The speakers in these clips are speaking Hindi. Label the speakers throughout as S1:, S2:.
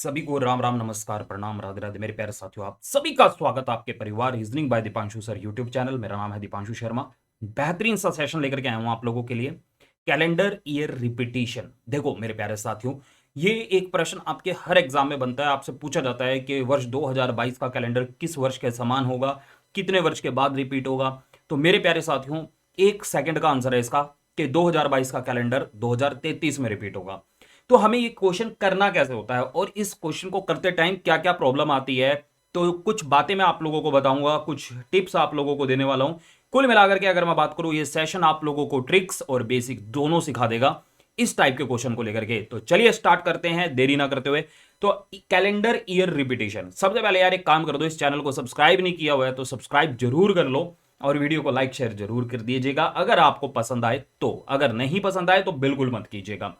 S1: सभी को राम राम नमस्कार प्रणाम राधे राधे मेरे प्यारे साथियों। आप सभी का स्वागत आपके परिवार reasoning bye Deepanshu sir YouTube channel. मेरा नाम है दीपांशु शर्मा। बेहतरीन सा सेशन लेकर के आया हूं आप लोगों के लिए। Calendar year repetition. देखो मेरे प्यारे साथियों, ये एक प्रश्न आपके हर एग्जाम में बनता है। आपसे पूछा जाता है कि वर्ष 2022 का कैलेंडर किस वर्ष के समान होगा, कितने वर्ष के बाद रिपीट होगा। तो मेरे प्यारे साथियों, एक सेकंड का आंसर है इसका कि 2022 का कैलेंडर 2033 में रिपीट होगा। तो हमें ये क्वेश्चन करना कैसे होता है और इस क्वेश्चन को करते टाइम क्या क्या प्रॉब्लम आती है, तो कुछ बातें मैं आप लोगों को बताऊंगा, कुछ टिप्स आप लोगों को देने वाला हूं। कुल मिलाकर के अगर मैं बात करूं, ये सेशन आप लोगों को ट्रिक्स और बेसिक दोनों सिखा देगा इस टाइप के क्वेश्चन को लेकर के। तो चलिए स्टार्ट करते हैं देरी ना करते हुए। तो कैलेंडर ईयर रिपीटेशन, सबसे पहले यार एक काम कर दो, इस चैनल को सब्सक्राइब नहीं किया हुआ है तो सब्सक्राइब जरूर कर लो और वीडियो को लाइक शेयर जरूर कर दीजिएगा अगर आपको पसंद आए तो। अगर नहीं पसंद आए तो बिल्कुल मत कीजिएगा।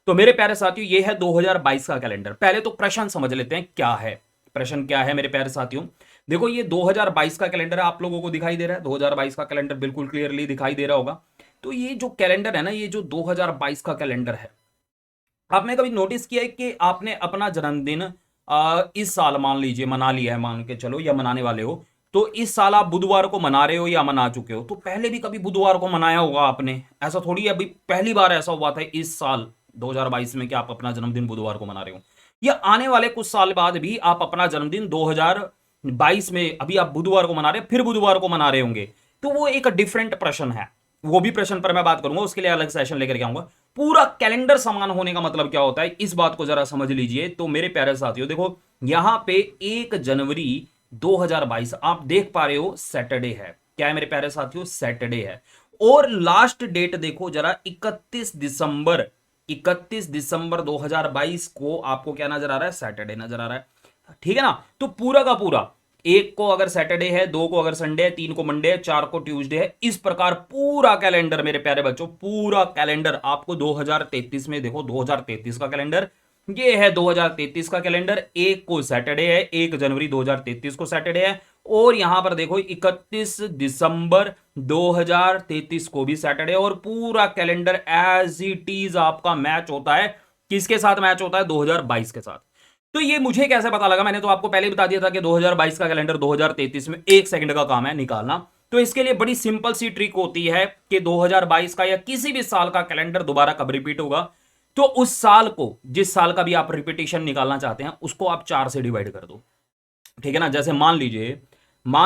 S1: तो मेरे प्यारे साथियों, ये है 2022 का कैलेंडर। पहले तो प्रश्न समझ लेते हैं क्या है। प्रश्न क्या है मेरे प्यारे साथियों, देखो ये 2022 का कैलेंडर आप लोगों को दिखाई दे रहा है। 2022 का कैलेंडर बिल्कुल क्लियरली दिखाई दे रहा होगा। तो ये जो कैलेंडर है ना, ये जो 2022 का कैलेंडर है, आपने कभी नोटिस किया है कि आपने अपना जन्मदिन इस साल मान लीजिए मना लिया है, मान के चलो, या मनाने वाले हो, तो इस साल आप बुधवार को मना रहे हो या मना चुके हो। तो पहले भी कभी बुधवार को मनाया होगा आपने, ऐसा थोड़ी है अभी पहली बार ऐसा हुआ था इस साल 2022 में कि आप अपना जन्मदिन बुधवार को मना रहे हो। या आने वाले कुछ साल बाद भी आप अपना जन्मदिन 2022 में अभी आप बुधवार को मना रहे हैं, फिर बुधवार को मना रहे होंगे। तो वो एक डिफरेंट प्रश्न है, वो भी प्रश्न पर मैं बात करूंगा, उसके लिए अलग सेशन लेकर के आऊंगा। पूरा कैलेंडर समान होने का मतलब क्या होता है, इस बात को जरा समझ लीजिए। तो मेरे प्यारे साथियों देखो, यहां पे 1 जनवरी 2022 आप देख पा रहे हो सैटरडे है। क्या है मेरे प्यारे साथियों, सैटरडे है। और लास्ट डेट देखो जरा, 31 दिसंबर 2022 को आपको क्या नजर आ रहा है, सैटरडे नजर आ रहा है। ठीक है ना। तो पूरा का पूरा, एक को अगर सैटरडे है, दो को अगर संडे है, तीन को मंडे है, चार को ट्यूसडे है, इस प्रकार पूरा कैलेंडर मेरे प्यारे बच्चों, पूरा कैलेंडर आपको 2033 में देखो, 2033 का कैलेंडर ये है। 2033 का कैलेंडर, एक को सैटरडे है, 1 जनवरी 2033 को सैटरडे है। और यहां पर देखो 31 दिसंबर 2033 को भी सैटरडे है। और पूरा कैलेंडर एज इट इज आपका मैच होता है, किसके साथ मैच होता है, 2022 के साथ। तो ये मुझे कैसे पता लगा, मैंने तो आपको पहले बता दिया था कि 2022 का कैलेंडर 2033 में एक सेकंड का काम है निकालना। तो इसके लिए बड़ी सिंपल सी ट्रिक होती है कि 2022 का या किसी भी साल का कैलेंडर दोबारा कब रिपीट होगा, तो उस साल को, जिस साल का भी आप रिपीटेशन निकालना चाहते हैं, उसको आप 4 से डिवाइड कर दो। ठीक है ना। जैसे मान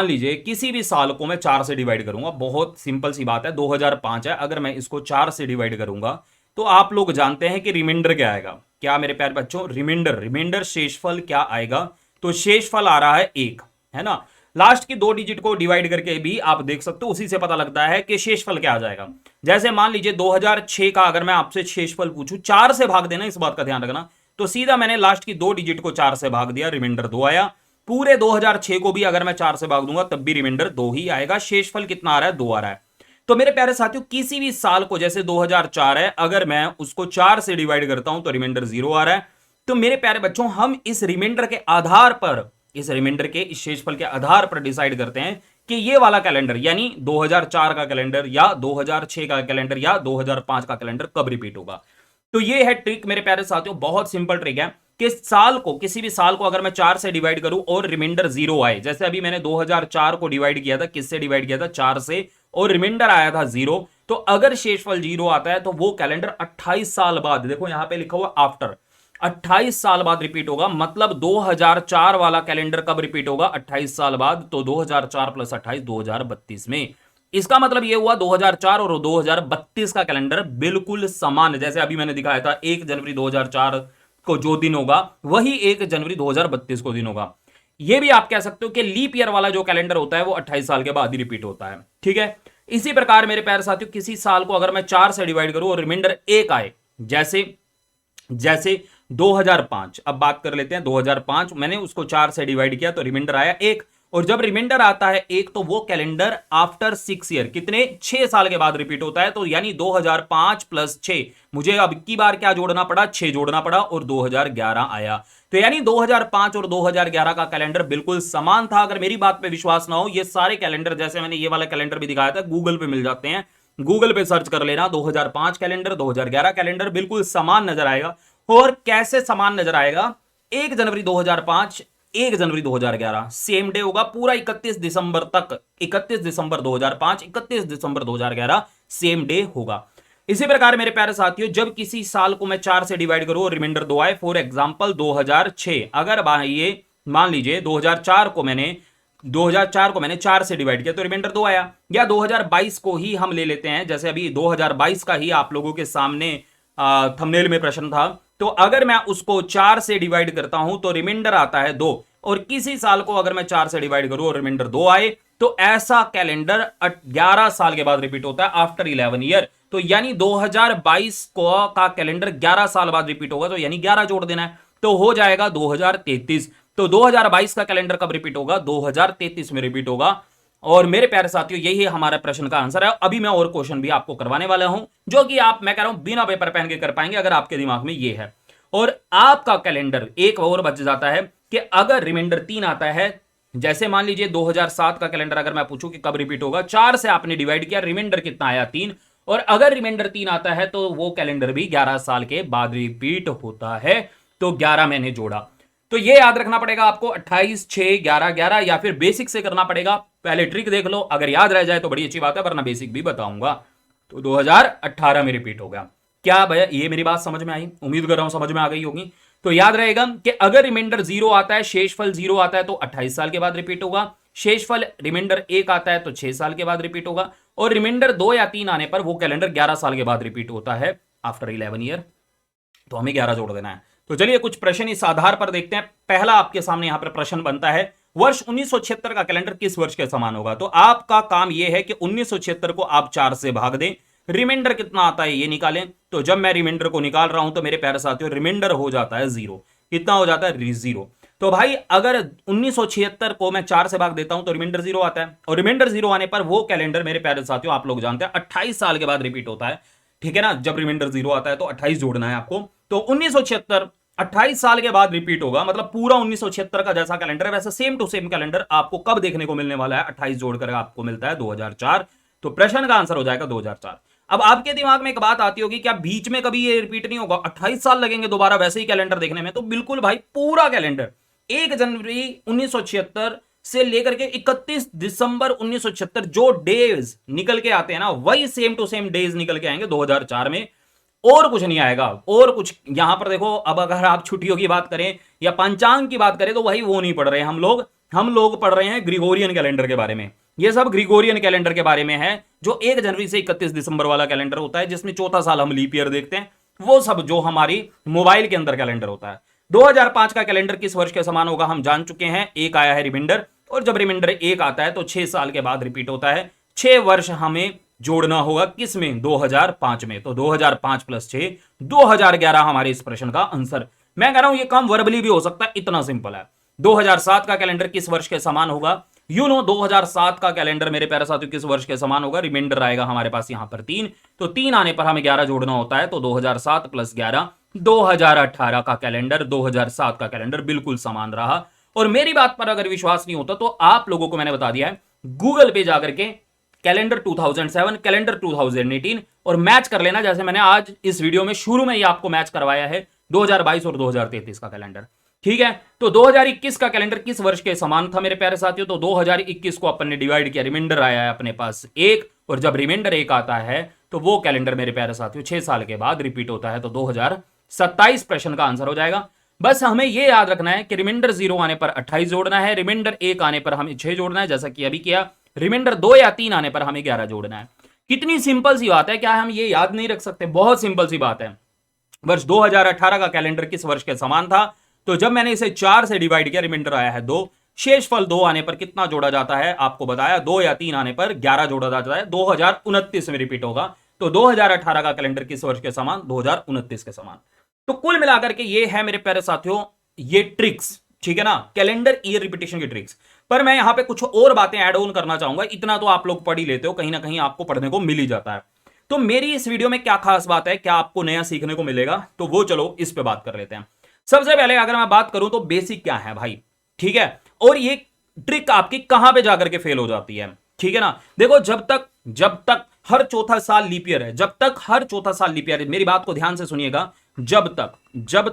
S1: लीजिए किसी भी साल को मैं 4 से डिवाइड करूंगा, बहुत सिंपल सी बात है, 2005 है, अगर मैं इसको 4 से डिवाइड करूंगा तो आप लोग जानते हैं कि रिमाइंडर क्या आएगा। क्या मेरे प्यारे बच्चों, रिमाइंडर शेषफल क्या आएगा, तो शेषफल आ रहा है 1, है ना। लास्ट की 2 डिजिट को डिवाइड करके भी आप देख सकते हो, उसी से पता लगता है कि शेषफल क्या आ जाएगा। जैसे मान लीजिए 2006 का अगर मैं आपसे शेषफल पूछूं, 4 से भाग देना, इस बात का ध्यान रखना। तो सीधा मैंने लास्ट की 2 डिजिट को 4 से भाग दिया, रिमाइंडर 2 आया। पूरे 2006 को भी अगर मैं 4 से भाग दूंगा तब भी रिमाइंडर 2 ही आएगा। शेषफल कितना आ रहा है, 2 आ रहा है। तो मेरे प्यारे साथियों, किसी भी साल को, जैसे 2004 है, अगर मैं उसको 4 से डिवाइड करता हूं तो रिमाइंडर 0 आ रहा है। तो मेरे प्यारे बच्चों, हम इस रिमाइंडर के आधार पर, इस शेषफल के आधार पर डिसाइड करते हैं कि ये वाला कैलेंडर यानी 2004 का कैलेंडर या 2006 का कैलेंडर या 2005 का कैलेंडर कब रिपीट होगा। तो ये है ट्रिक मेरे प्यारे साथियों, बहुत सिंपल ट्रिक है कि साल को, किसी भी साल को अगर मैं 4 से डिवाइड करूं और रिमाइंडर 0 आए, जैसे अभी मैंने 2004 को डिवाइड किया था, किससे डिवाइड किया था, 4 से, और रिमाइंडर आया था 0, तो अगर शेषफल 0 आता है तो वो कैलेंडर 28 साल बाद, देखो यहां पे लिखा हुआ आफ्टर, 28 साल बाद रिपीट होगा। मतलब 2004 वाला कैलेंडर कब रिपीट होगा, 28 साल बाद। तो 2004 प्लस 28 2032 में। इसका मतलब यह हुआ 2004 और 2032 का कैलेंडर बिल्कुल समान, जैसे अभी मैंने दिखाया था 1 जनवरी 2004 को जो दिन होगा वही 1 जनवरी 2032 को दिन होगा। यह भी आप कह सकते हो कि लीप ईयर वाला जो कैलेंडर होता है वो 28 साल के बाद ही रिपीट होता है। ठीक है। इसी प्रकार मेरे प्यारे साथियों, किसी साल को अगर मैं 4 से डिवाइड करूं और रिमाइंडर 1 आए, जैसे जैसे 2005, अब बात कर लेते हैं 2005, मैंने उसको 4 से डिवाइड किया तो रिमाइंडर आया 1, और जब रिमाइंडर आता है 1 तो वो कैलेंडर आफ्टर 6 ईयर, कितने, 6 साल के बाद रिपीट होता है। तो यानी 2005 प्लस 6, मुझे अब की बार क्या जोड़ना पड़ा, 6 जोड़ना पड़ा, और 2011 आया। तो यानी 2005 और 2011 का कैलेंडर बिल्कुल समान था। अगर मेरी बात पे विश्वास ना हो, ये सारे कैलेंडर, जैसे मैंने ये वाला कैलेंडर भी दिखाया था, गूगल पे मिल जाते हैं, गूगल पे सर्च कर लेना, 2005 कैलेंडर 2011 कैलेंडर बिल्कुल समान नजर आएगा। और कैसे समान नजर आएगा, 1 जनवरी 2005, 1 जनवरी 2011 सेम डे होगा पूरा 31 दिसंबर तक, 31 दिसंबर 2005, 31 दिसंबर 2011 सेम डे होगा। इसी प्रकार मेरे प्यारे साथियों, जब किसी साल को मैं 4 से डिवाइड करूं और रिमाइंडर 2 आए, फॉर एग्जांपल 2006, अगर ये मान लीजिए 2004 को मैंने 4 से डिवाइड किया तो रिमाइंडर 2 आया, या 2022 को ही हम ले लेते हैं, जैसे अभी 2022 का ही आप लोगों के सामने थंबनेल में प्रश्न था, तो अगर मैं उसको 4 से डिवाइड करता हूं तो रिमाइंडर आता है 2, और किसी साल को अगर मैं 4 से डिवाइड करूं और रिमाइंडर 2 आए तो ऐसा कैलेंडर 11 साल के बाद रिपीट होता है, आफ्टर 11 ईयर। तो यानी 2022 को का कैलेंडर 11 साल बाद रिपीट होगा, तो यानी 11 जोड़ देना है, तो हो जाएगा 2033। तो 2022 का कैलेंडर कब रिपीट होगा? 2033 में रिपीट होगा। और मेरे प्यारे साथियों, यही हमारा प्रश्न का आंसर है। अभी मैं और क्वेश्चन भी आपको करवाने वाला हूं, जो कि आप, मैं कह रहा हूं, बिना पेपर पेन के कर पाएंगे अगर आपके दिमाग में ये है। और आपका कैलेंडर एक और बच जाता है कि अगर रिमाइंडर 3 आता है, जैसे मान लीजिए 2007 का कैलेंडर अगर मैं पूछूं कि कब रिपीट होगा, 4 से आपने डिवाइड किया, रिमाइंडर कितना आया? 3, और अगर रिमाइंडर 3 आता है तो वो कैलेंडर भी 11 साल के बाद रिपीट होता है। तो 11 मैंने जोड़ा, तो ये याद रखना पड़ेगा आपको, 28, 6, 11, 11, या फिर बेसिक से करना पड़ेगा। पहले ट्रिक देख लो, अगर याद रह जाए तो बड़ी अच्छी बात है, वरना बेसिक भी बताऊंगा। तो 2018 में रिपीट हो गया। क्या भैया ये मेरी बात समझ में आई? उम्मीद कर रहा हूं समझ में आ गई होगी। तो याद रहेगा कि अगर रिमाइंडर 0 आता है, शेषफल 0 आता है तो 28 साल के बाद रिपीट होगा, शेषफल रिमाइंडर 1 आता है तो 6 साल के बाद रिपीट होगा, और रिमाइंडर 2 या 3 आने पर वो कैलेंडर 11 साल के बाद रिपीट होता है, आफ्टर 11 ईयर। तो हमें 11 जोड़ देना है। तो चलिए कुछ प्रश्न इस आधार पर देखते हैं। पहला आपके सामने यहां पर प्रश्न बनता है, वर्ष 1976 का कैलेंडर किस वर्ष के समान होगा? तो आपका काम यह है कि 1976 को आप 4 से भाग दें, रिमाइंडर कितना आता है ये निकालें। तो जब मैं रिमाइंडर को निकाल रहा हूं तो मेरे प्यारे साथियों, रिमाइंडर हो जाता है 0। कितना हो जाता है? 0। तो भाई अगर 1976 को मैं 4 से भाग देता हूं तो रिमाइंडर 0 आता है, और रिमाइंडर 0 आने पर वो कैलेंडर मेरे प्यारे साथियों, आप लोग जानते हैं, 28 साल के बाद रिपीट होता है। ठीक है ना? जब रिमाइंडर 0 आता है तो 28 जोड़ना है आपको। तो 1976 28 साल के बाद रिपीट होगा, मतलब पूरा 1976 का जैसा कैलेंडर है वैसा सेम टू सेम कैलेंडर आपको कब देखने को मिलने वाला है? 28 जोड़कर आपको मिलता है 2004। तो प्रश्न का आंसर हो जाएगा 2004। अब आपके दिमाग में एक बात आती होगी, क्या बीच में कभी ये रिपीट नहीं होगा? 28 साल लगेंगे दोबारा वैसे ही कैलेंडर देखने में? तो बिल्कुल भाई, पूरा कैलेंडर 1 जनवरी 1976 से लेकर के 31 दिसंबर 1976 जो डेज निकल के आते हैं ना, वही सेम टू सेम डेज निकल के आएंगे 2004 में, और कुछ नहीं आएगा। और कुछ यहां पर देखो, अब अगर आप छुट्टियों की बात करें या पंचांग की बात करें तो वही वो नहीं पढ़ रहे हम लोग पढ़ रहे हैं ग्रिगोरियन कैलेंडर के बारे में। ये सब ग्रिगोरियन कैलेंडर के बारे में है, जो 1 जनवरी से 31 दिसंबर वाला कैलेंडर होता है, जिसमें चौथा साल हम लीप ईयर देखते हैं। वो सब जो हमारी मोबाइल के अंदर कैलेंडर होता है। 2005 का कैलेंडर किस वर्ष के समान होगा हम जान चुके हैं। 1 आया है रिमाइंडर, और जब रिमाइंडर 1 आता है तो 6 साल के बाद रिपीट होता है। 6 वर्ष हमें जोड़ना होगा, किसमें? 2005 में। तो 2005 प्लस 6 2011 हमारे इस प्रश्न का आंसर। मैं कह रहा हूं ये काम वर्बली भी हो सकता है, इतना सिंपल है। 2007 का कैलेंडर किस वर्ष के समान होगा? 2007 का कैलेंडर मेरे प्यारे साथियों किस वर्ष के समान होगा? रिमाइंडर आएगा हमारे पास यहां पर 3, तो 3 आने पर हमें 11 जोड़ना होता है। तो 2007 प्लस 11 2018 का कैलेंडर, 2007 का कैलेंडर बिल्कुल समान रहा। और मेरी बात पर अगर विश्वास नहीं होता तो आप लोगों को मैंने बता दिया है, गूगल पे जाकर के कैलेंडर 2007, कैलेंडर 2018 और मैच कर लेना, जैसे मैंने आज इस वीडियो में शुरू में ही आपको मैच करवाया है 2022 और 2033 का कैलेंडर। ठीक है? तो 2021 का कैलेंडर किस वर्ष के समान था मेरे प्यारे साथियों? तो 2021 को अपन ने डिवाइड किया, रिमाइंडर आया है अपने पास 1, और जब रिमाइंडर 1 आता है तो वो कैलेंडर मेरे प्यारे साथियों 6 साल के बाद रिपीट होता है। तो 2027 प्रश्न का आंसर हो जाएगा। बस हमें यह याद रखना है कि रिमाइंडर 0 आने पर 28 जोड़ना है, रिमाइंडर 1 आने पर हमें 6 जोड़ना है, जैसा कि अभी किया। रिमाइंडर 2 या 3 आने पर हमें 11 जोड़ना है। कितनी सिंपल सी बात है, क्या हम ये याद नहीं रख सकते? बहुत सिंपल सी बात है। वर्ष 2018 का कैलेंडर किस वर्ष के समान था? तो जब मैंने इसे 4 से डिवाइड किया, रिमाइंडर आया है 2, शेषफल 2 आने पर कितना जोड़ा जाता है आपको बताया, 2 या 3 आने पर 11 जोड़ा जाता है। 2029 में रिपीट होगा। तो 2018 का कैलेंडर किस वर्ष के समान? 2029 के समान। तो कुल मिलाकर के ये है मेरे प्यारे साथियों ये ट्रिक्स, ठीक है ना, कैलेंडर ईयर रिपीटेशन की ट्रिक्स। पर मैं यहां पे कुछ और बातें ऐड ऑन करना चाहूंगा। इतना तो आप लोग पढ़ ही लेते हो, कहीं ना कहीं आपको पढ़ने को मिल ही जाता है। तो मेरी इस वीडियो में क्या खास बात है, क्या आपको नया सीखने को मिलेगा, तो वो चलो इस पे बात कर लेते हैं। सबसे पहले अगर मैं बात करूं तो बेसिक क्या है भाई, ठीक है, और ये ट्रिक आपकी कहां पे जाकर के फेल हो जाती है, ठीक है ना। देखो, जब तक हर चौथा साल लीप ईयर है, जब तक हर चौथा साल लीप ईयर है, मेरी बात को ध्यान से सुनिएगा, जब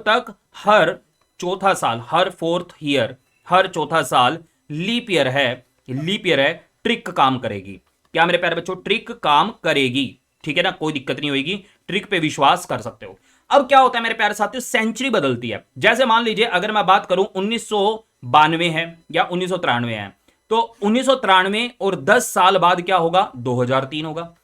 S1: तक हर चौथा साल, हर फोर्थ ईयर, हर चौथा साल लीप ईयर है, लीप ईयर है, ट्रिक काम करेगी। क्या मेरे प्यारे बच्चों, ट्रिक काम करेगी, ठीक है ना, कोई दिक्कत नहीं होगी, ट्रिक पे विश्वास कर सकते हो। अब क्या होता है मेरे प्यारे साथियों, सेंचुरी बदलती है। जैसे मान लीजिए अगर मैं बात करूं 1992 है या 1993 है, तो 1993 और 10 साल बाद क्या होगा, 2003 होगा।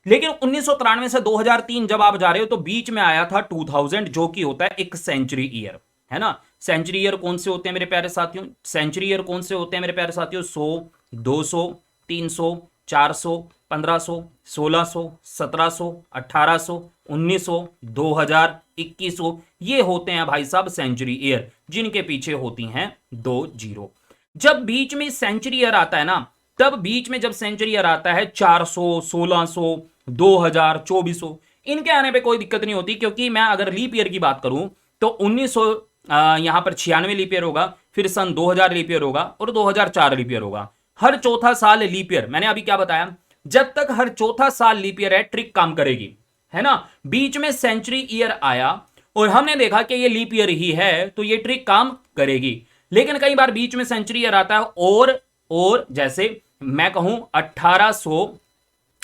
S1: लेकिन 1993 से 2003 जब आप जा रहे हो तो बीच में आया था 2000, जो कि होता है एक सेंचुरी ईयर, है ना। सेंचुरी ईयर कौन से होते हैं मेरे प्यारे साथियों, सेंचुरी ईयर कौन से होते हैं मेरे प्यारे साथियों, 100, 200, 300, 400, 1500, 1600, 1700, 1800, 1900, 2000, 2100, ये होते हैं भाई साहब सेंचुरी ईयर, जिनके पीछे होती हैं 2 जीरो। जब बीच में सेंचुरी ईयर आता है ना, तब बीच में जब सेंचुरी ईयर आता है 400, 1600, 2000, 2400, इनके आने पे कोई दिक्कत नहीं होती, क्योंकि मैं अगर लीप ईयर की बात करूं तो 1900 यहां पर 96 लीप ईयर होगा, फिर सन 2000 लीप ईयर होगा और 2004 लीप ईयर होगा। हर चौथा साल लीप ईयर, मैंने अभी क्या बताया, जब तक हर चौथा साल लीप ईयर है ट्रिक काम करेगी, है ना। बीच में सेंचुरी ईयर आया और हमने देखा कि ये लीप ईयर ही है, तो ये ट्रिक काम करेगी। लेकिन कई बार बीच में सेंचुरी ईयर आता है और जैसे मैं कहूं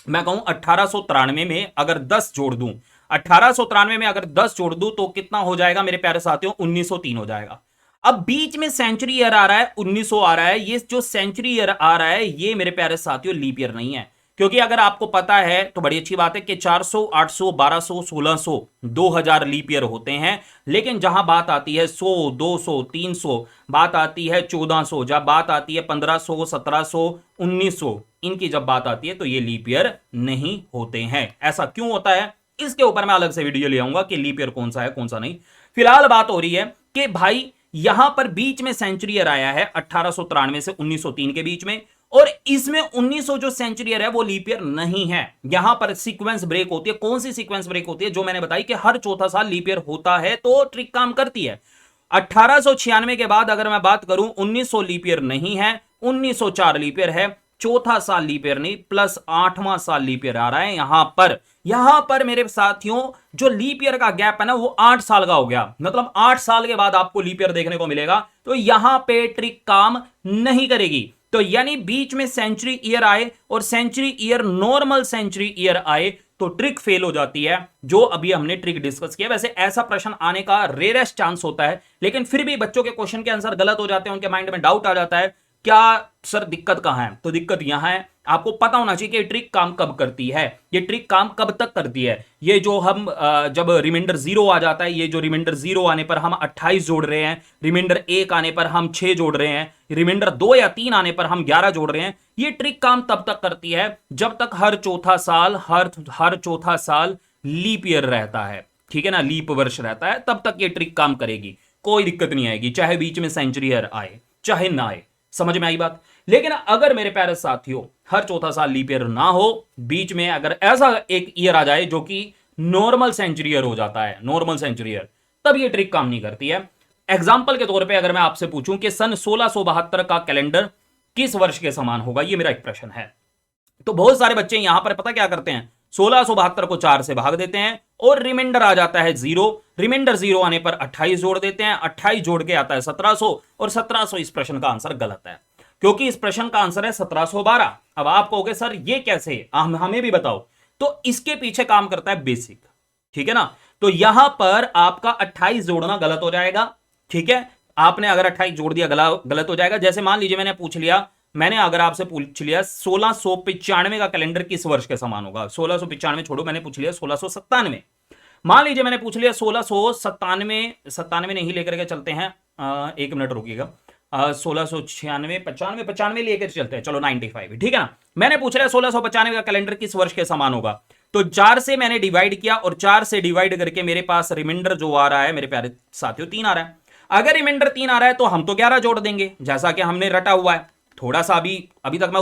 S1: 1893 में अगर 10 जोड़ दूं, 1893 में अगर 10 जोड़ दूं तो कितना हो जाएगा मेरे प्यारे साथियों, 1903 हो जाएगा। अब बीच में सेंचुरी ईयर आ रहा है, 1900 आ रहा है, ये जो सेंचुरी ईयर आ रहा है ये मेरे प्यारे साथियों लीप ईयर नहीं है। क्योंकि अगर आपको पता है तो बड़ी अच्छी बात है कि 400, 800, 1200, 1600, 2000 लीप ईयर होते हैं। लेकिन जहां बात आती है 100, 200, 300, बात आती है 1400, जब बात आती है 1500, 1700, 1900, इनकी जब बात आती है तो ये लीप ईयर नहीं होते हैं। ऐसा क्यों होता है, इसके ऊपर मैं अलग से वीडियो ले आऊंगा कि लीप ईयर कौन सा है कौन सा नहीं। फिलहाल बात हो रही है कि भाई यहां पर बीच में सेंचुरी ईयर आया है 1893 से 1903 के बीच में, और इसमें 1900 जो सेंचुरी ईयर है वो लीप ईयर नहीं है। यहां पर सीक्वेंस ब्रेक होती है। कौन सी सीक्वेंस ब्रेक होती है, जो मैंने बताई कि हर चौथा साल लीप ईयर होता है तो ट्रिक काम करती है। 1896 के बाद अगर मैं बात करूं 1900 लीप ईयर नहीं है, 1904 लीप ईयर है, चौथा साल लीप ईयर नहीं प्लस 8वां साल लीप ईयर आ रहा है। यहां पर मेरे साथियों जो लीप ईयर का गैप है ना वो 8 साल का हो गया, मतलब 8 साल के बाद आपको लीप ईयर देखने को मिलेगा। तो यहां पे ट्रिक काम नहीं करेगी। तो यानी बीच में सेंचुरी ईयर आए और century year normal century year आए तो ट्रिक फेल हो जाती है, जो अभी हमने ट्रिक डिस्कस किया। वैसे ऐसा प्रश्न आने का रेयरेस्ट चांस होता है, लेकिन फिर भी बच्चों के क्वेश्चन के आंसर गलत हो जाते हैं, उनके माइंड में डाउट आ जाता है, क्या सर दिक्कत कहां है, तो दिक्कत यहां है। आपको पता होना चाहिए कि ये ट्रिक काम कब करती है, ये ट्रिक काम कब तक करती है। ये जो हम जब रिमाइंडर 0 आ जाता है, ये जो रिमाइंडर 0 आने पर हम 28 जोड़ रहे हैं, रिमाइंडर 1 आने पर हम 6 जोड़ रहे हैं, रिमाइंडर 2 या 3 आने पर हम 11 जोड़ रहे हैं, ये ट्रिक काम तब तक करती है जब तक हर चौथा साल लीप ईयर रहता है, ठीक है ना, लीप वर्ष रहता है, तब तक ये ट्रिक काम करेगी, कोई दिक्कत नहीं आएगी, चाहे बीच में सेंचुरी ईयर आए चाहे ना आए। समझ में आई बात। लेकिन अगर मेरे प्यारे साथियों हर चौथा साल लीप ईयर ना हो, बीच में अगर ऐसा एक ईयर आ जाए जो कि नॉर्मल सेंचुरी ईयर हो जाता है, नॉर्मल सेंचुरी ईयर, तब ये ट्रिक काम नहीं करती है। एग्जाम्पल के तौर पे अगर मैं आपसे पूछूं कि सन 1672 का कैलेंडर किस वर्ष के समान होगा, ये मेरा एक प्रश्न है, तो बहुत सारे बच्चे यहां पर पता क्या करते हैं, 1672 को 4 से भाग देते हैं और रिमाइंडर आ जाता है 0, रिमाइंडर 0 आने पर 28 जोड़ देते हैं, 28 जोड़ के आता है 1700, और 1700 इस प्रश्न का आंसर गलत है, क्योंकि इस प्रश्न का आंसर है 1712। अब आप कहोगे सर ये कैसे, हमें भी बताओ। तो इसके पीछे काम करता है बेसिक, ठीक है ना। तो यहां पर आपका 28 जोड़ना गलत हो जाएगा, ठीक है, आपने अगर 28 जोड़ दिया गलत हो जाएगा। जैसे मान लीजिए मैंने अगर आपसे पूछ लिया 1695 का कैलेंडर किस वर्ष के समान होगा, 1695 छोड़ो, मैंने पूछ लिया 1697, मान लीजिए मैंने पूछ लिया 1697 नहीं लेकर के चलते हैं, एक मिनट रुकिएगा, 1696, 95 लेकर चलते हैं, चलो 95, ठीक है ना। मैंने पूछ लिया 1695 का कैलेंडर किस वर्ष के समान होगा, तो 4 से मैंने डिवाइड किया और 4 से डिवाइड करके मेरे पास रिमाइंडर जो आ रहा है मेरे प्यारे साथियों 3 आ रहा है। अगर रिमाइंडर 3 आ रहा है तो हम तो 11 जोड़ देंगे, जैसा कि हमने रटा हुआ है। थोड़ा सा अभी तक मैं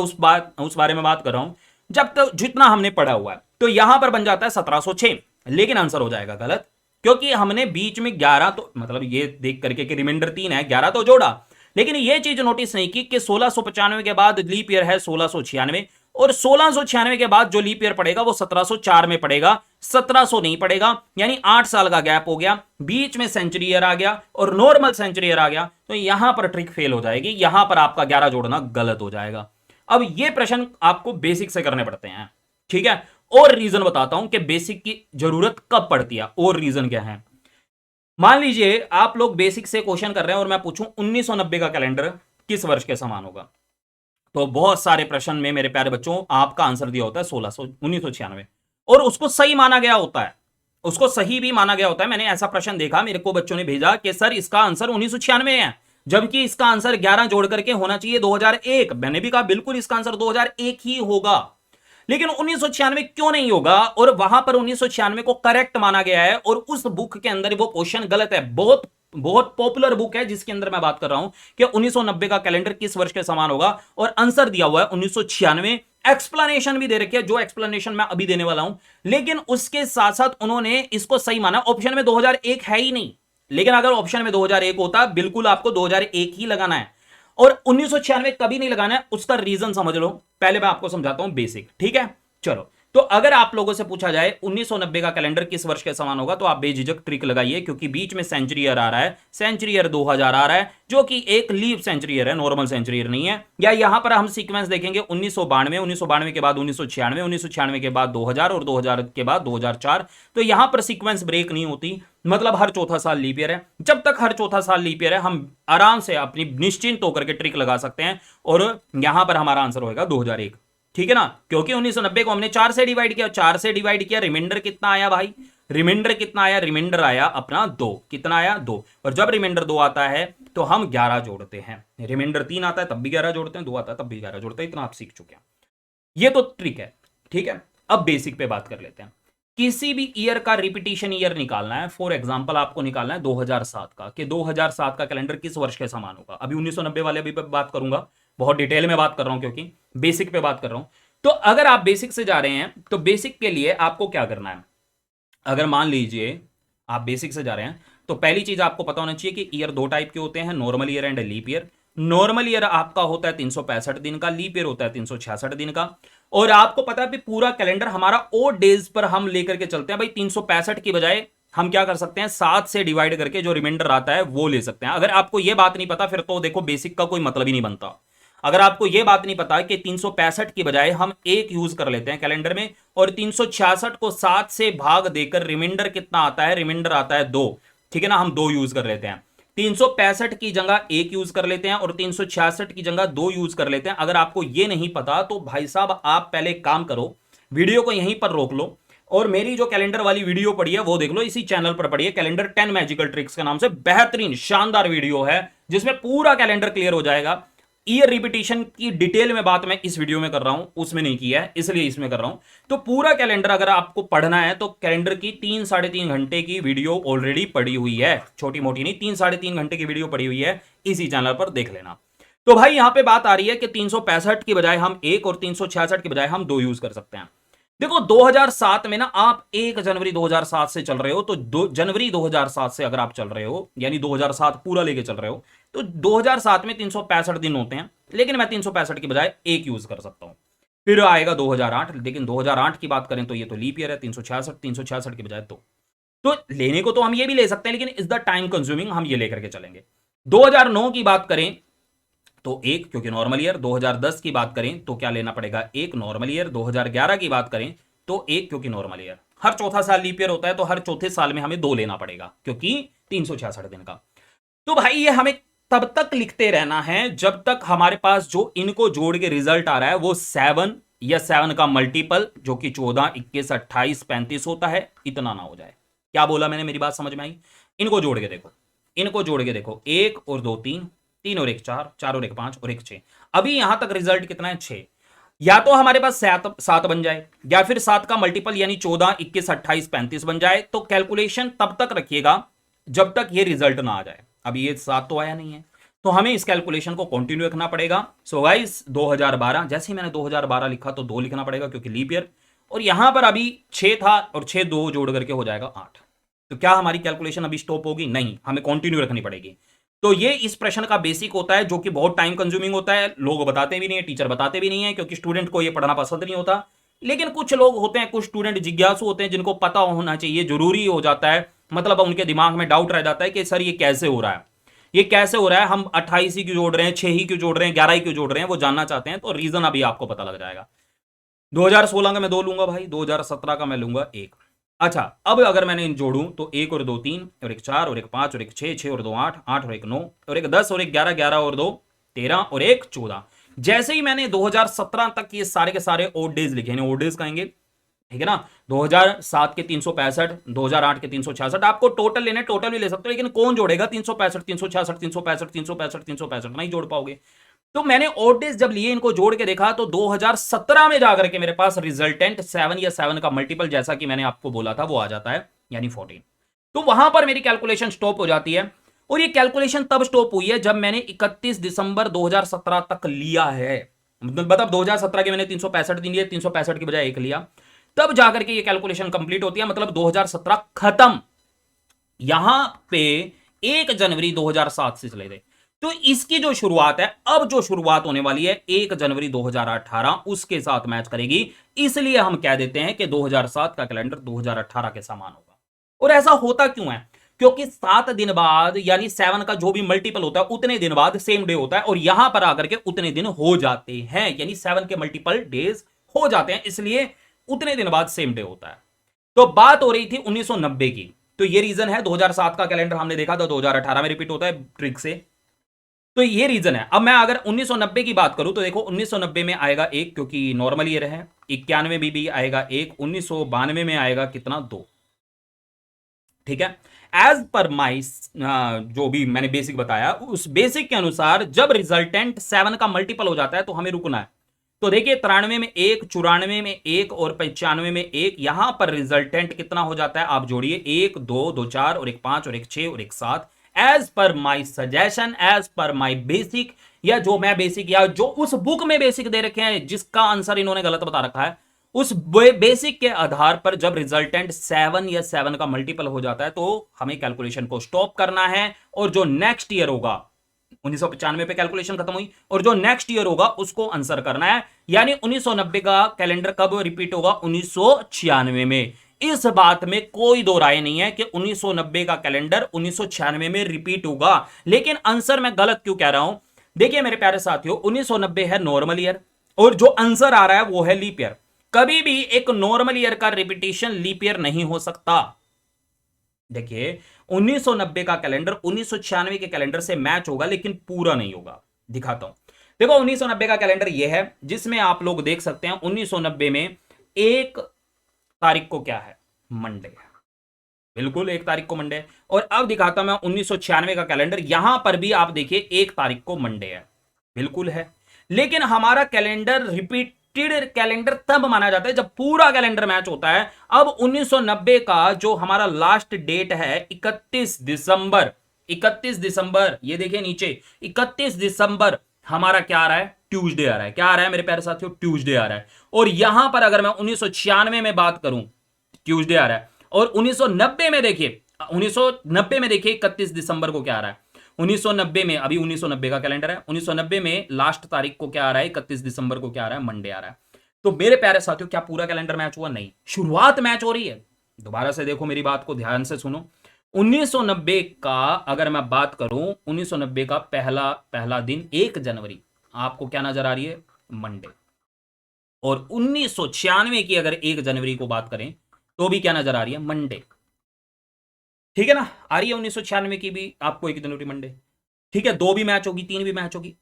S1: उस बारे में बात कर रहा हूं जब तक जितना हमने पढ़ा हुआ है। तो यहां पर बन जाता है 1706, लेकिन आंसर हो जाएगा गलत, क्योंकि हमने बीच में 11 तो मतलब ये देख करके कि रिमाइंडर 3 है, 11 तो जोड़ा, लेकिन ये चीज नोटिस नहीं की कि 1695 के बाद लीप ईयर है 1696 और 1696 के बाद जो लीप ईयर पड़ेगा वो 1704 में पड़ेगा, 1700 नहीं पड़ेगा। यानी 8 साल का गैप हो गया, बीच में सेंचुरी ईयर आ गया और नॉर्मल सेंचुरी ईयर आ गया, तो यहां पर ट्रिक फेल हो जाएगी, यहां पर आपका 11 जोड़ना गलत हो जाएगा। अब ये प्रश्न आपको बेसिक से करने पड़ते हैं, ठीक है। और रीजन बताता हूं कि बेसिक की जरूरत कब पड़ती है, और रीजन क्या है। मान लीजिए आप लोग बेसिक से क्वेश्चन कर रहे हैं और मैं पूछूं 1990 का कैलेंडर किस वर्ष के समान होगा, तो बहुत सारे प्रश्न में मेरे प्यारे बच्चों आपका आंसर दिया होता है 1996, और उसको सही माना गया होता है, उसको सही भी माना गया होता है। मैंने ऐसा प्रश्न देखा, मेरे को बच्चों ने भेजा कि सर इसका आंसर 1996 है, जबकि इसका आंसर 11 जोड़ करके होना चाहिए 2001। मैंने भी कहा बिल्कुल इसका आंसर 2001 ही होगा, लेकिन 1996 क्यों नहीं होगा, और वहां पर 1996 को करेक्ट माना गया है, और उस बुक के अंदर वो क्वेश्चन गलत है। बहुत बहुत पॉपुलर बुक है जिसके अंदर मैं बात कर रहा हूं कि 1990 का कैलेंडर किस वर्ष के समान होगा, और आंसर दिया हुआ है 1996। एक्सप्लेनेशन भी दे रखी है, जो एक्सप्लेनेशन मैं अभी देने वाला हूं, लेकिन उसके साथ साथ उन्होंने इसको सही माना। ऑप्शन में 2001 है ही नहीं, लेकिन अगर ऑप्शन में 2001 होता बिल्कुल आपको 2001 ही लगाना है, और 1996 कभी नहीं लगाना है। उसका रीजन समझ लो, पहले मैं आपको समझाता हूं बेसिक, ठीक है। चलो, तो अगर आप लोगों से पूछा जाए 1990 का कैलेंडर किस वर्ष के समान होगा, तो आप बेझिझक ट्रिक लगाइए, क्योंकि बीच में सेंचुरी ईयर आ रहा है, सेंचुरी ईयर 2000 आ रहा है, जो कि एक लीप सेंचुरी ईयर है, नॉर्मल सेंचुरी ईयर नहीं है। या यहां पर हम सीक्वेंस देखेंगे 1992 के बाद 1996 के बाद 2000 और 2000 के बाद 2004, तो यहां पर सीक्वेंस ब्रेक नहीं होती, मतलब हर चौथा साल लीप ईयर है। जब तक हर चौथा साल लीप ईयर है, हम आराम से अपनी निश्चिंत होकर के ट्रिक लगा सकते हैं, और यहां पर हमारा आंसर होगा 2001, ठीक है ना, क्योंकि 1990 को हमने 4 से डिवाइड किया, 4 से डिवाइड किया, रिमाइंडर कितना आया भाई, रिमाइंडर कितना आया, रिमाइंडर आया अपना 2, कितना आया 2, और जब रिमाइंडर 2 आता है तो हम 11 जोड़ते हैं। रिमाइंडर 3 आता है तब भी 11 जोड़ते हैं, 2 आता है तब भी 11 जोड़ते हैं, इतना आप सीख चुके हैं, ये तो ट्रिक है, ठीक है। अब बेसिक पे बात कर लेते हैं। किसी भी ईयर का रिपीटिशन ईयर निकालना है, फॉर एग्जांपल आपको निकालना है 2007 का, कि 2007 का कैलेंडर किस वर्ष के समान होगा। अभी 1990 वाले भी पे बात करूंगा, बहुत डिटेल में बात कर रहा हूं क्योंकि बेसिक पे बात कर रहा हूं। तो अगर आप बेसिक से जा रहे हैं तो बेसिक के लिए आपको क्या करना है। अगर मान लीजिए आप बेसिक से जा रहे हैं, तो पहली चीज आपको पता होना चाहिए कि ईयर 2 टाइप के होते हैं, normal year and leap year. Normal year आपका होता है 365 दिन का, लीप ईयर होता है 366 दिन का। और आपको पता है पूरा कैलेंडर हमारा ओड डेज पर हम लेकर के चलते हैं भाई। 365 की बजाय हम क्या कर सकते हैं, 7 से डिवाइड करके जो रिमाइंडर आता है वो ले सकते हैं। अगर आपको यह बात नहीं पता, फिर तो देखो बेसिक का कोई मतलब ही नहीं बनता। अगर आपको यह बात नहीं पता कि 365 की बजाय हम 1 यूज कर लेते हैं कैलेंडर में, और 366 को 7 से भाग देकर रिमाइंडर कितना आता है, रिमाइंडर आता है 2, ठीक है ना, हम 2 यूज कर लेते हैं। 365 की जगह 1 यूज कर लेते हैं, और 366 की जगह 2 यूज कर लेते हैं। अगर आपको यह नहीं पता तो भाई साहब आप पहले एक काम करो, वीडियो को यहीं पर रोक लो, और मेरी जो कैलेंडर वाली वीडियो पड़ी है वो देख लो, इसी चैनल पर पड़ी है, कैलेंडर 10 मैजिकल ट्रिक्स के नाम से बेहतरीन शानदार वीडियो है, जिसमें पूरा कैलेंडर क्लियर हो जाएगा। ईयर रिपीटिशन की डिटेल में बात मैं इस वीडियो में कर रहा हूं, उसमें नहीं किया है, इसलिए इसमें कर रहा हूं। तो पूरा कैलेंडर अगर आपको पढ़ना है तो कैलेंडर की 3-3.5 घंटे की वीडियो ऑलरेडी पड़ी हुई है, छोटी मोटी नहीं, 3-3.5 घंटे की वीडियो पड़ी हुई है, इसी चैनल पर देख लेना। तो भाई यहां पे बात आ रही है कि 365 की बजाय हम 1 और 366 की बजाय हम 2 यूज कर सकते हैं। देखो 2007 में ना, आप 1 जनवरी 2007 से चल रहे हो, तो 2 जनवरी 2007 से अगर आप चल रहे हो, यानी 2007 पूरा लेके चल रहे हो, तो 2007 में 365 दिन होते हैं, लेकिन मैं 365 की बजाय 1 यूज कर सकता हूं। फिर आएगा 2008, लेकिन 2008 की बात करें तो ये तो लीप ईयर है, 366 की बजाय तो लेने को तो हम ये भी ले सकते हैं, लेकिन इज द टाइम कंज्यूमिंग, हम ये लेकर के चलेंगे। 2009 की बात करें तो 1, क्योंकि नॉर्मल ईयर। 2010 की बात करें तो क्या लेना पड़ेगा, 1 नॉर्मल ईयर। 2011 की बात करें तो 1, क्योंकि नॉर्मल ईयर। हर चौथा साल लीप ईयर होता है, तो हर चौथे साल में हमें 2 लेना पड़ेगा, क्योंकि 366 दिन का। तो भाई ये हमें तब तक लिखते रहना है जब तक हमारे पास जो इनको जोड़ के रिजल्ट आ रहा है वो 7 या 7 का मल्टीपल, जो कि 14, 21, 28, 35 होता है, इतना ना हो जाए। क्या बोला मैंने, मेरी बात समझ में आई। इनको जोड़ के देखो, इनको जोड़ के देखो, 1 और 2 3, 3 और 1 4, 4 और 1 5 और 1 6। अभी यहां तक रिजल्ट कितना है, 6। या तो हमारे पास 7 बन जाए, या फिर 7 का मल्टीपल यानी 14, 21, 28, 35 बन जाए। तो कैलकुलेशन तब तक रखिएगा जब तक ये रिजल्ट ना आ जाए। अभी ये 7 तो आया नहीं है, तो हमें इस कैलकुलेशन को कंटिन्यू रखना पड़ेगा। सो गाइस 2012, जैसे ही मैंने 2012 लिखा तो 2 लिखना पड़ेगा, क्योंकि लीप ईयर। और यहां पर अभी 6 था, और 6 2 जोड़ करके हो जाएगा 8। तो क्या हमारी कैलकुलेशन अभी स्टॉप होगी? नहीं, हमें कंटिन्यू रखनी पड़ेगी। तो ये इस प्रश्न का बेसिक होता है, जो कि बहुत टाइम कंज्यूमिंग होता है, लोग बताते भी नहीं है, टीचर बताते भी नहीं है, क्योंकि स्टूडेंट को ये पढ़ना पसंद नहीं होता। लेकिन कुछ लोग होते हैं, कुछ स्टूडेंट जिज्ञासु होते हैं, जिनको पता होना चाहिए, जरूरी हो जाता है, मतलब उनके दिमाग में डाउट रह जाता है कि सर ये कैसे हो रहा है, ये कैसे हो रहा है, हम 28 ही क्यों जोड़ रहे हैं, 6 ही क्यों जोड़ रहे हैं, 11 ही क्यों जोड़ रहे हैं, वो जानना चाहते हैं। तो रीजन अभी आपको पता लग जाएगा। 2016 का मैं 2 लूंगा भाई, 2017 का मैं लूंगा 1। अच्छा, अब अगर मैंने इन जोड़ूं तो 1 और 2 3 और 1 4 और 1 5 और 1 6 6 और 2 8 8 और 1 9 और 1 10 और 1 11 11 और 2 13 और 1 14। जैसे ही मैंने 2017 तक ये सारे के सारे ओड डेज लिखे हैं, ओड डेज कहेंगे, ठीक है ना, 2007 के 365, 2008 के 366, आपको टोटल लेने, टोटल भी ले सकते हो, लेकिन कौन जोड़ेगा 365 366 365 365 365, नहीं जोड़ पाओगे। तो मैंने ओड डेज जब लिए, इनको जोड़ के देखा, तो 2017 में जाकर के मेरे पास रिजल्टेंट 7 या 7 का मल्टीपल, जैसा कि मैंने आपको बोला था, वो आ जाता है, यानी 14। तो वहां पर मेरी कैलकुलेशन स्टॉप हो जाती है। और ये कैलकुलेशन तब स्टॉप हुई है जब मैंने 31 दिसंबर 2017 तक लिया है, मतलब 2017 के मैंने 365 दिन लिए, 365 की बजाय 1 लिया, तब जाकर के ये कैलकुलेशन कंप्लीट होती है, मतलब 2017 खत्म। यहां पे 1 जनवरी 2007 से चले थे। तो इसकी जो शुरुआत है, अब जो शुरुआत होने वाली है 1 जनवरी 2018, उसके साथ मैच करेगी। इसलिए हम कह देते हैं कि 2007 का कैलेंडर 2018 के समान होगा। और ऐसा होता क्यों है? क्योंकि 7 दिन बाद, यानी 7 का जो भी मल्टीपल होता है, उतने दिन बाद सेम डे होता है, और यहां पर आकर के उतने दिन हो जाते हैं, यानी 7 के मल्टीपल डेज हो जाते हैं, इसलिए उतने दिन बाद सेम डे होता है। तो बात हो रही थी 1990 की, तो ये रीजन है। 2007 का कैलेंडर हमने देखा था 2018 में रिपीट होता है ट्रिक से, तो ये रीजन है। अब मैं अगर 1990 की बात करूं तो देखो 1990 में आएगा 1, क्योंकि नॉर्मल ईयर है। 91 में भी आएगा 1। 1992 में आएगा कितना, 2। ठीक है, एज पर माई जो भी मैंने बेसिक बताया, उस बेसिक के अनुसार जब रिजल्टेंट 7 का मल्टीपल हो जाता है तो हमें रुकना है। तो देखिए 93 में 1, 94 में 1 और 95 में 1, यहां पर रिजल्टेंट कितना हो जाता है, आप जोड़िए, 1 2 2 4 और 1 5 और 1 6 और 1 7। As per my suggestion, as per my basic, या जो मैं बेसिक, या जो उस बुक में बेसिक दे रखे हैं जिसका आंसर इन्होंने गलत बता रखा है, उस बेसिक के आधार पर जब रिजल्टेंट 7 या 7 का मल्टीपल हो जाता है तो हमें कैलकुलेशन को स्टॉप करना है, और जो नेक्स्ट ईयर होगा, 1995 पे कैलकुलेशन खत्म हुई, और जो नेक्स्ट ईयर होगा उसको आंसर करना है। यानी 1990 का कैलेंडर कब रिपीट होगा, 1996 में। इस बात में कोई दो राय नहीं है कि 1990 का कैलेंडर 1996 में रिपीट होगा। लेकिन आंसर मैं गलत क्यों कह रहा हूं, देखिए मेरे प्यारे साथियों, 1990 है नॉर्मल ईयर, और जो आंसर आ रहा है वो है लीप ईयर। कभी भी एक नॉर्मल ईयर का रिपीटेशन लीप ईयर नहीं हो सकता। देखिए 1990 का कैलेंडर 1996 के कैलेंडर से मैच होगा, लेकिन पूरा नहीं होगा। दिखाता हूं, देखो 1990 का कैलेंडर यह है, जिसमें आप लोग देख सकते हैं 1990 में 1 तारीख को क्या है, मंडे है, बिल्कुल 1 तारीख को मंडे है। और अब दिखाता हूं मैं 1996 का कैलेंडर, यहां पर भी आप देखिए 1 तारीख को मंडे है, बिल्कुल है। लेकिन हमारा कैलेंडर रिपीटेड कैलेंडर तब माना जाता है जब पूरा कैलेंडर मैच होता है। अब 1990 का जो हमारा लास्ट डेट है 31 दिसंबर, 31 दिसंबर, ये देखिए नीचे 31 दिसंबर हमारा क्या आ रहा है, ट्यूसडे आ रहा है। क्या आ रहा है मेरे प्यारे साथियों, ट्यूसडे आ रहा है। और यहां पर अगर मैं 1996 में बात करूं, ट्यूसडे आ रहा है। और 1990 में देखिए, 1990 में देखिए 31 दिसंबर को क्या आ रहा है, 1990 में, अभी 1990 का कैलेंडर है, 1990 में लास्ट तारीख को क्या आ रहा है, 31 दिसंबर को क्या आ रहा है, मंडे आ रहा है। तो मेरे प्यारे साथियों, क्या पूरा कैलेंडर मैच हुआ? नहीं, शुरुआत मैच हो रही है। दोबारा से देखो, मेरी बात को ध्यान से सुनो। 1990 का अगर मैं बात करूं, 1990 का पहला पहला दिन 1 जनवरी आपको क्या नजर आ रही है, मंडे। और 1996 की अगर 1 जनवरी को बात करें तो भी क्या नजर आ रही है, मंडे। ठीक है ना, आ रही है 1996 की भी आपको 1 जनवरी मंडे। ठीक है, 2 भी मैच होगी, 3 भी मैच होगी।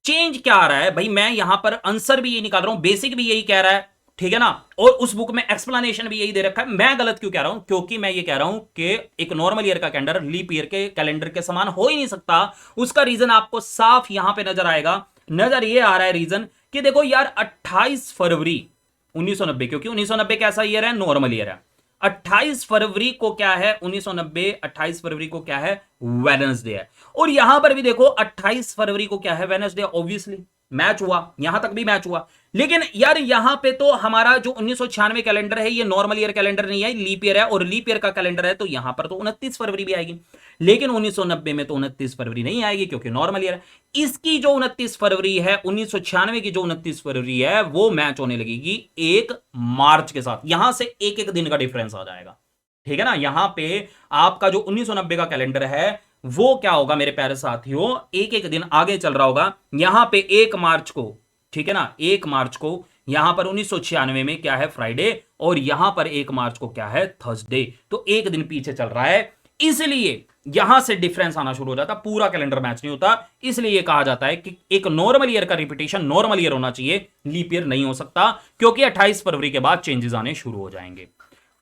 S1: चेंज क्या आ रहा है भाई, मैं यहां पर आंसर भी यही निकाल रहा हूं, बेसिक भी यही कह रहा है, ठीक है ना, और उस बुक में एक्सप्लेनेशन भी यही दे रखा है। मैं गलत क्यों कह रहा हूं, क्योंकि मैं ये कह रहा हूं कि एक नॉर्मल ईयर का कैलेंडर लीप ईयर के कैलेंडर के समान हो ही नहीं सकता। उसका रीजन आपको साफ यहां पे नजर आएगा। नजर ये आ रहा है रीजन कि देखो यार, 28 फरवरी 1990, क्योंकि 1990 कैसा ईयर है, नॉर्मल ईयर है। 28 फरवरी को क्या है, 1990 28 फरवरी को क्या है, वेडनेसडे है। और यहां पर भी देखो 28 फरवरी को क्या है, वेडनेसडे, ऑब्वियसली मैच हुआ, यहां तक भी मैच हुआ। लेकिन यार यहां पे तो हमारा जो 1996 कैलेंडर है ये नॉर्मल ईयर कैलेंडर नहीं है, लीप ईयर है, और लीप ईयर का कैलेंडर है तो यहां पर तो 29 फरवरी भी आएगी। लेकिन 1990 में तो 29 फरवरी नहीं आएगी क्योंकि नॉर्मल ईयर है। इसकी जो 29 फरवरी है, 1996 की जो 29 फरवरी है, वो मैच होने लगेगी 1 मार्च के साथ। यहां से एक एक दिन का डिफरेंस आ जाएगा, ठीक है ना। यहां पे आपका जो 1990 का कैलेंडर है वो क्या होगा मेरे प्यारे साथियों, एक एक दिन आगे चल रहा होगा। यहां पे 1 मार्च को, ठीक है ना, 1 मार्च को यहां पर 1996 में क्या है, फ्राइडे, और यहां पर 1 मार्च को क्या है, थर्सडे। तो एक दिन पीछे चल रहा है, इसलिए यहां से डिफरेंस आना शुरू हो जाता, पूरा कैलेंडर मैच नहीं होता। इसलिए यह कहा जाता है कि एक नॉर्मल ईयर का रिपीटेशन नॉर्मल ईयर होना चाहिए, लीप ईयर नहीं हो सकता, क्योंकि 28 फरवरी के बाद चेंजेस आने शुरू हो जाएंगे।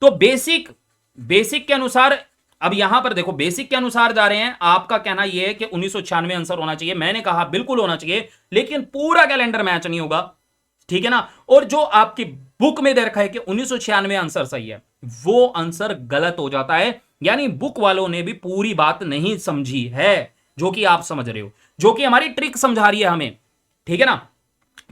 S1: तो बेसिक के अनुसार, अब यहां पर देखो बेसिक के अनुसार जा रहे हैं। आपका कहना यह है कि 1996 आंसर होना चाहिए, मैंने कहा बिल्कुल होना चाहिए, लेकिन पूरा कैलेंडर मैच नहीं होगा, ठीक है ना। और जो आपकी बुक में दे रखा है कि 1996 आंसर सही है, वो आंसर गलत हो जाता है। यानी बुक वालों ने भी पूरी बात नहीं समझी है, जो कि आप समझ रहे हो, जो कि हमारी ट्रिक समझा रही है हमें, ठीक है ना।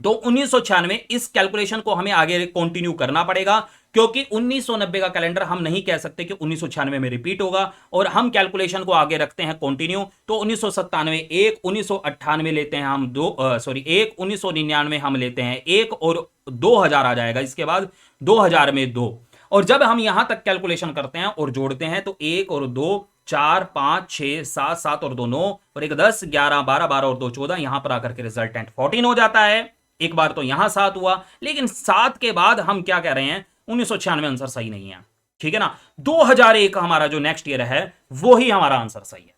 S1: तो 1996 इस कैलकुलेशन को हमें आगे कंटिन्यू करना पड़ेगा, क्योंकि 1990 का कैलेंडर हम नहीं कह सकते कि 1996 में रिपीट होगा, और हम कैलकुलेशन को आगे रखते हैं कंटिन्यू। तो 1997 1, 1998 लेते हैं हम 2, सॉरी 1, 1999 हम लेते हैं 1, और 2000 आ जाएगा इसके बाद, 2000 में 2। और जब हम यहां तक कैलकुलेशन करते हैं और जोड़ते हैं तो 1 और 2 4 5 6 7, 7 और 2 9, और 1 10 11 12, 12 और 2 14, यहां पर आकर के रिजल्टेंट 14 हो जाता है। एक बार तो यहां 7 हुआ, लेकिन 7 के बाद हम क्या कह रहे हैं, 1996 आंसर सही नहीं है, ठीक है ना। 2001 हमारा जो नेक्स्ट ईयर है वो ही हमारा आंसर सही है,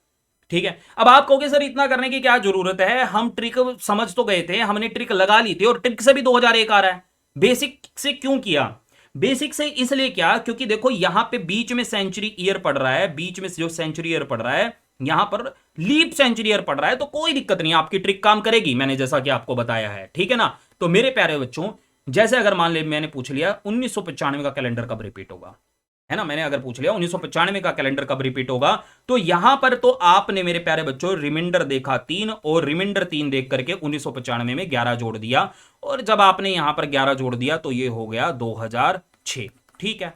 S1: ठीक है। अब आप कहोगे सर इतना करने की क्या जरूरत है, हम ट्रिक समझ तो गए थे, हमने ट्रिक लगा ली थी, और ट्रिक से भी 2001 आ रहा है। बेसिक से क्यों किया, बेसिक से इसलिए क्या, क्योंकि देखो यहां पे बीच में सेंचुरी ईयर पड़ रहा है, बीच में जो सेंचुरी ईयर पड़ रहा है, यहां पर लीप सेंचुरी ईयर पड़ रहा है, तो कोई दिक्कत नहीं, आपकी ट्रिक काम करेगी, मैंने जैसा कि आपको बताया है, ठीक है ना। तो मेरे प्यारे बच्चों, जैसे अगर मान ले मैंने पूछ लिया 1995 का कैलेंडर कब रिपीट होगा, है ना, मैंने अगर पूछ लिया 1995 का कैलेंडर कब रिपीट होगा, तो यहां पर तो आपने मेरे प्यारे बच्चों रिमाइंडर देखा 3, और रिमाइंडर 3 देख करके 1995 में 11 जोड़ दिया, और जब आपने यहां पर 11 जोड़ दिया तो ये हो गया 2006, ठीक है।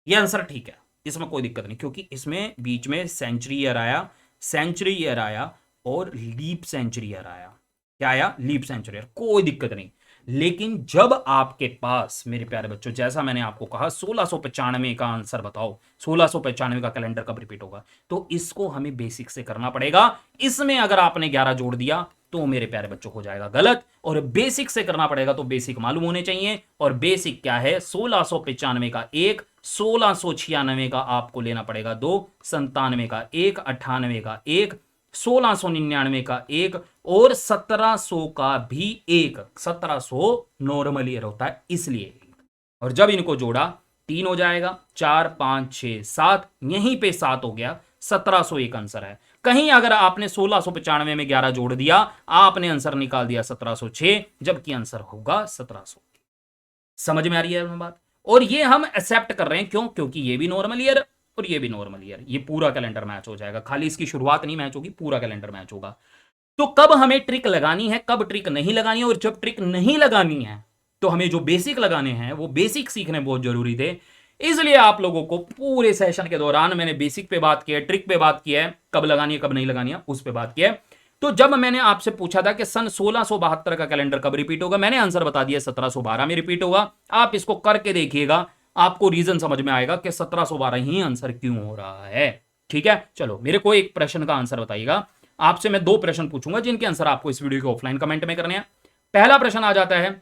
S1: ये आंसर ठीक है, इसमें कोई दिक्कत नहीं, क्योंकि इसमें बीच में सेंचुरी ईयर आया, सेंचुरी ईयर आया, और लीप सेंचुरी ईयर आया। क्या आया, लीप सेंचुरी ईयर, कोई दिक्कत नहीं। लेकिन जब आपके पास मेरे प्यारे बच्चों, जैसा मैंने आपको कहा 1695 का आंसर बताओ, 1695 का कैलेंडर कब रिपीट होगा, तो इसको हमें बेसिक से करना पड़ेगा। इसमें अगर आपने 11 जोड़ दिया तो मेरे प्यारे बच्चों हो जाएगा गलत, और बेसिक से करना पड़ेगा, तो बेसिक मालूम होने चाहिए। और बेसिक क्या है, 1695 का 1, 1696 का आपको लेना पड़ेगा 2, 97 का 1, 98 का 1, 1699 का 1, और 1700 का भी 1। 1700 नॉर्मल ईयर होता है इसलिए, और जब इनको जोड़ा 3 हो जाएगा, 4 5 6 7, यहीं पे 7 हो गया, 1701 आंसर है। कहीं अगर आपने 1695 में 11 जोड़ दिया, आपने आंसर निकाल दिया 1706, जबकि आंसर होगा 1700। समझ में आ रही है बात। और ये हम एक्सेप्ट कर रहे हैं, क्यों, क्योंकि ये भी नॉर्मल ईयर और ये भी नॉर्मल ईयर, ये पूरा कैलेंडर मैच हो जाएगा, खाली इसकी शुरुआत नहीं मैच होगी, पूरा कैलेंडर मैच होगा। तो कब हमें ट्रिक लगानी है, कब ट्रिक नहीं लगानी है, और जब ट्रिक नहीं लगानी है तो हमें जो बेसिक लगाने हैं वो बेसिक सीखने बहुत जरूरी थे। इसलिए आप लोगों को पूरे सेशन के दौरान मैंने बेसिक पे बात की है, ट्रिक पे बात की है, कब लगानी है कब नहीं लगानी है उस पे बात की है। तो जब मैंने आपसे पूछा था कि सन 1672 का कैलेंडर कब रिपीट होगा, मैंने आंसर बता दिया 1712 में रिपीट होगा। आप इसको करके देखिएगा, आपको रीजन समझ में आएगा कि 1712 ही आंसर क्यों हो रहा है, ठीक है। चलो मेरे को एक प्रश्न का आंसर बताइएगा, आपसे मैं 2 प्रश्न पूछूंगा जिनके आंसर आपको इस वीडियो के ऑफलाइन कमेंट में करने हैं। पहला प्रश्न आ जाता है,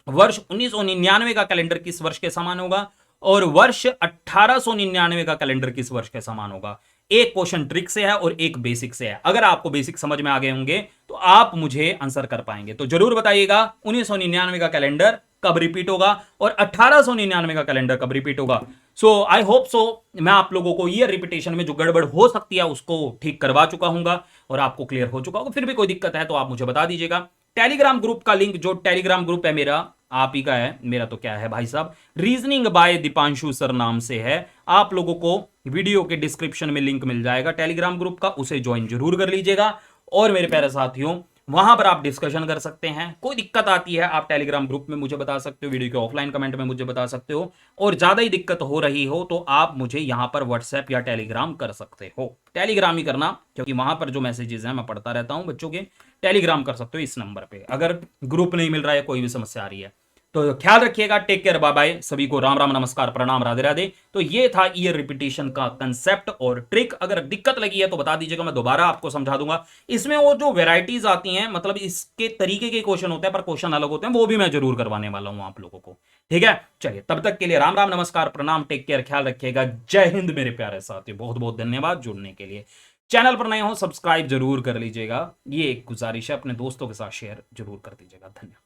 S1: वर्ष 1999 का कैलेंडर किस वर्ष के समान होगा, और वर्ष 1899 का कैलेंडर किस वर्ष के समान होगा। एक क्वेश्चन ट्रिक से है और एक बेसिक से है। अगर आपको बेसिक समझ में आ गए होंगे तो आप मुझे आंसर कर पाएंगे, तो जरूर बताइएगा 1999 का कैलेंडर कब रिपीट होगा और 1899 का कैलेंडर कब रिपीट होगा। सो आई होप सो मैं आप लोगों को ईयर रिपीटेशन में जो गड़बड़ हो सकती है उसको ठीक करवा चुका हूंगा और आपको क्लियर हो चुका होगा। फिर भी कोई दिक्कत है तो आप मुझे बता दीजिएगा। टेलीग्राम ग्रुप का लिंक, जो टेलीग्राम ग्रुप है मेरा, आप ही का है, मेरा तो क्या है भाई साहब, रीजनिंग बाय दीपांशु सर नाम से है। आप लोगों को वीडियो के डिस्क्रिप्शन में लिंक मिल जाएगा टेलीग्राम ग्रुप का, उसे ज्वाइन जरूर कर लीजिएगा। और मेरे प्यारे साथियों, वहां पर आप डिस्कशन कर सकते हैं। कोई दिक्कत आती है आप टेलीग्राम ग्रुप में मुझे बता सकते हो, वीडियो के ऑफलाइन कमेंट में मुझे बता सकते हो, और ज्यादा ही दिक्कत हो रही हो तो आप मुझे यहां पर व्हाट्सएप या टेलीग्राम कर सकते हो। टेलीग्राम ही करना, क्योंकि वहां पर जो मैसेजेस हैं मैं पढ़ता रहता हूं बच्चों के। टेलीग्राम कर सकते हो इस नंबर पे, अगर ग्रुप नहीं मिल रहा है, कोई भी समस्या आ रही है तो ख्याल रखिएगा। टेक केयर, बाय बाय, सभी को राम राम नमस्कार प्रणाम राधे राधे। तो ये था ईयर रिपीटिशन का कंसेप्ट और ट्रिक। अगर दिक्कत लगी है तो बता दीजिएगा, मैं दोबारा आपको समझा दूंगा। इसमें वो जो वेराइटीज आती हैं, मतलब इसके तरीके के क्वेश्चन होते हैं पर क्वेश्चन अलग होते हैं, वो भी मैं जरूर करवाने वाला हूं आप लोगों को। ठीक है, चलिए तब तक के लिए राम राम नमस्कार प्रणाम, टेक केयर, ख्याल रखिएगा। जय हिंद मेरे प्यारे साथियों, बहुत बहुत धन्यवाद जुड़ने के लिए। चैनल पर नए हो सब्सक्राइब जरूर कर लीजिएगा, ये एक गुजारिश है, अपने दोस्तों के साथ शेयर जरूर कर दीजिएगा। धन्यवाद।